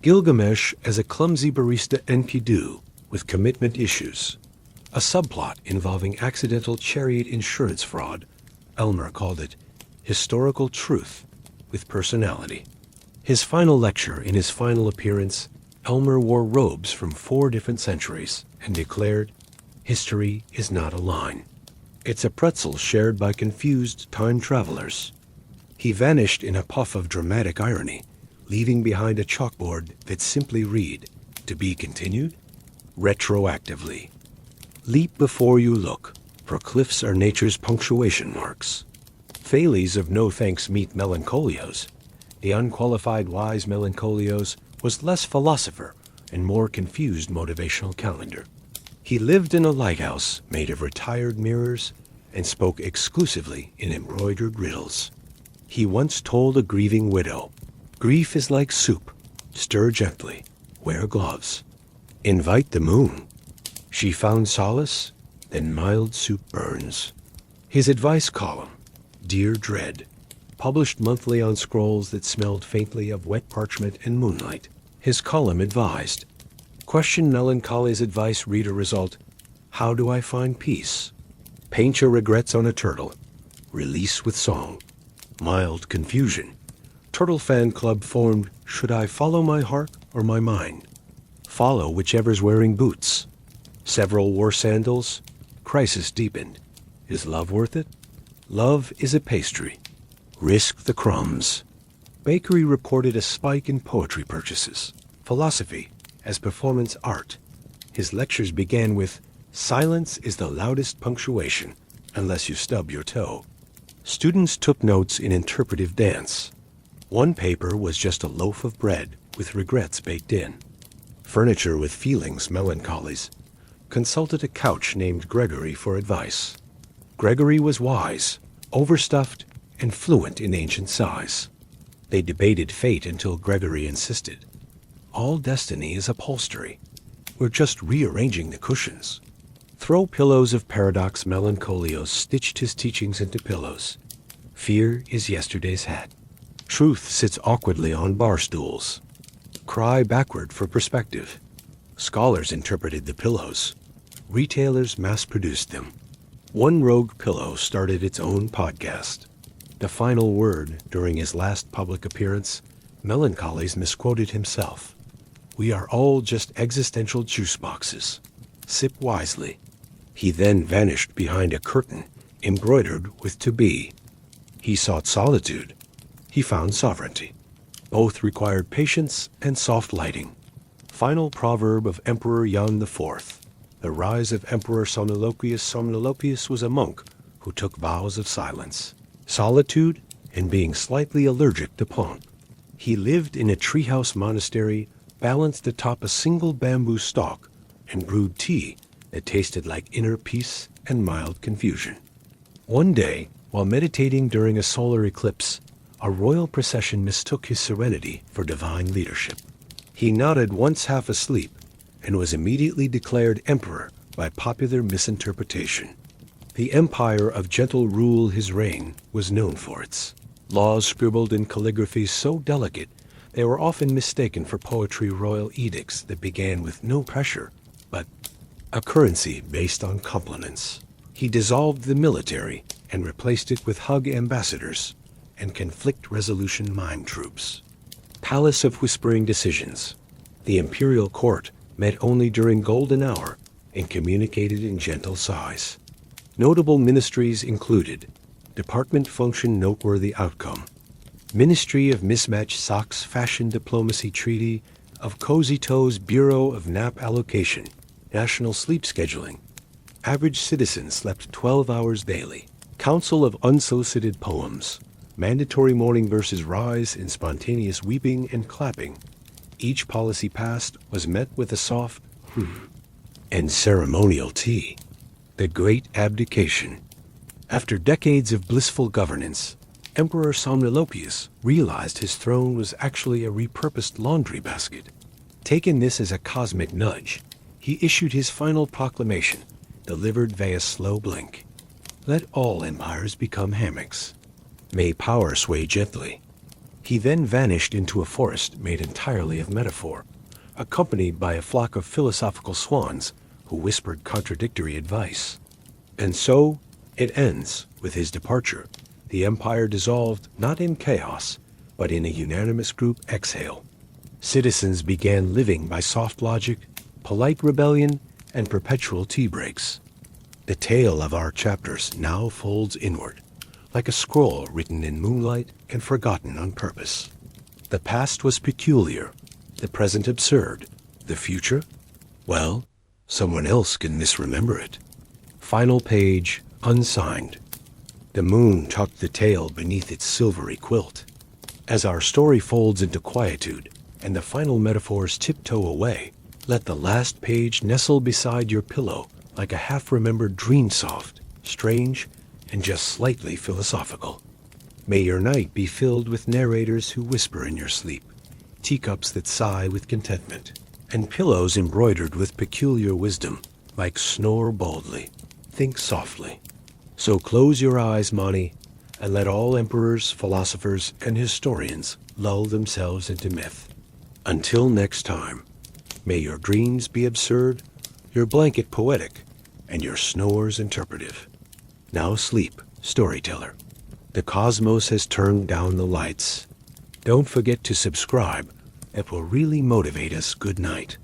Gilgamesh as a clumsy barista Enkidu with commitment issues. A subplot involving accidental chariot insurance fraud. Elmer called it historical truth with personality. His final lecture, in his final appearance, Elmer wore robes from 4 different centuries and declared, history is not a line. It's a pretzel shared by confused time travelers. He vanished in a puff of dramatic irony, leaving behind a chalkboard that simply read, "To be continued?" Retroactively. Leap before you look, for cliffs are nature's punctuation marks. Thales of no thanks meet Melancholios. The unqualified wise Melancholios was less philosopher and more confused motivational calendar. He lived in a lighthouse made of retired mirrors and spoke exclusively in embroidered riddles. He once told a grieving widow, "Grief is like soup. Stir gently. Wear gloves. Invite the moon." She found solace, then mild soup burns. His advice column, Dear Dread, published monthly on scrolls that smelled faintly of wet parchment and moonlight. His column advised, question Melancholy's advice, read a result. How do I find peace? Paint your regrets on a turtle. Release with song. Mild confusion. Turtle fan club formed, should I follow my heart or my mind? Follow whichever's wearing boots. Several wore sandals. Crisis deepened. Is love worth it? Love is a pastry. Risk the crumbs. Bakery reported a spike in poetry purchases. Philosophy as performance art. His lectures began with, silence is the loudest punctuation, unless you stub your toe. Students took notes in interpretive dance. One paper was just a loaf of bread with regrets baked in. Furniture with feelings, Melancholies. Consulted a couch named Gregory for advice. Gregory was wise, overstuffed, and fluent in ancient sighs. They debated fate until Gregory insisted. All destiny is upholstery. We're just rearranging the cushions. Throw pillows of paradox, Melancholios stitched his teachings into pillows. Fear is yesterday's hat. Truth sits awkwardly on bar stools. Cry backward for perspective. Scholars interpreted the pillows. Retailers mass-produced them. One rogue pillow started its own podcast. The final word during his last public appearance, Melancholy's misquoted himself. We are all just existential juice boxes. Sip wisely. He then vanished behind a curtain embroidered with to be. He sought solitude. He found sovereignty. Both required patience and soft lighting. Final proverb of Emperor Jan IV. The rise of Emperor Somnilopius. Somnilopius was a monk who took vows of silence, solitude, and being slightly allergic to pomp. He lived in a treehouse monastery balanced atop a single bamboo stalk and brewed tea that tasted like inner peace and mild confusion. One day, while meditating during a solar eclipse, a royal procession mistook his serenity for divine leadership. He nodded once half asleep and was immediately declared emperor by popular misinterpretation. The empire of gentle rule, his reign, was known for its laws scribbled in calligraphy so delicate they were often mistaken for poetry, royal edicts that began with no pressure, but a currency based on compliments. He dissolved the military and replaced it with hug ambassadors and conflict resolution mime troops. Palace of whispering decisions. The imperial court met only during golden hour and communicated in gentle sighs. Notable ministries included Department Function Noteworthy Outcome, Ministry of Mismatched Socks Fashion Diplomacy Treaty of Cozy Toes Bureau of Nap Allocation, National Sleep Scheduling, Average Citizen Slept 12 Hours Daily, Council of Unsolicited Poems, Mandatory Mourning versus Rise in Spontaneous Weeping and Clapping. Each policy passed was met with a soft and ceremonial tea. The Great Abdication. After decades of blissful governance, Emperor Somnilopius realized his throne was actually a repurposed laundry basket. Taking this as a cosmic nudge, he issued his final proclamation, delivered via slow blink. Let all empires become hammocks. May power sway gently. He then vanished into a forest made entirely of metaphor, accompanied by a flock of philosophical swans who whispered contradictory advice. And so, it ends with his departure. The empire dissolved not in chaos, but in a unanimous group exhale. Citizens began living by soft logic, polite rebellion, and perpetual tea breaks. The tale of our chapters now folds inward. like a scroll written in moonlight and forgotten on purpose. The past was peculiar, the present absurd, the future, well, someone else can misremember it. Final page, unsigned. The moon tucked the tale beneath its silvery quilt. As our story folds into quietude and the final metaphors tiptoe away, let the last page nestle beside your pillow like a half-remembered dream, soft, strange, and just slightly philosophical. May your night be filled with narrators who whisper in your sleep, teacups that sigh with contentment, and pillows embroidered with peculiar wisdom, like snore boldly, think softly. So close your eyes, Mani, and let all emperors, philosophers, and historians lull themselves into myth. Until next time, may your dreams be absurd, your blanket poetic, and your snores interpretive. Now sleep, storyteller. The cosmos has turned down the lights. Don't forget to subscribe. It will really motivate us. Good night.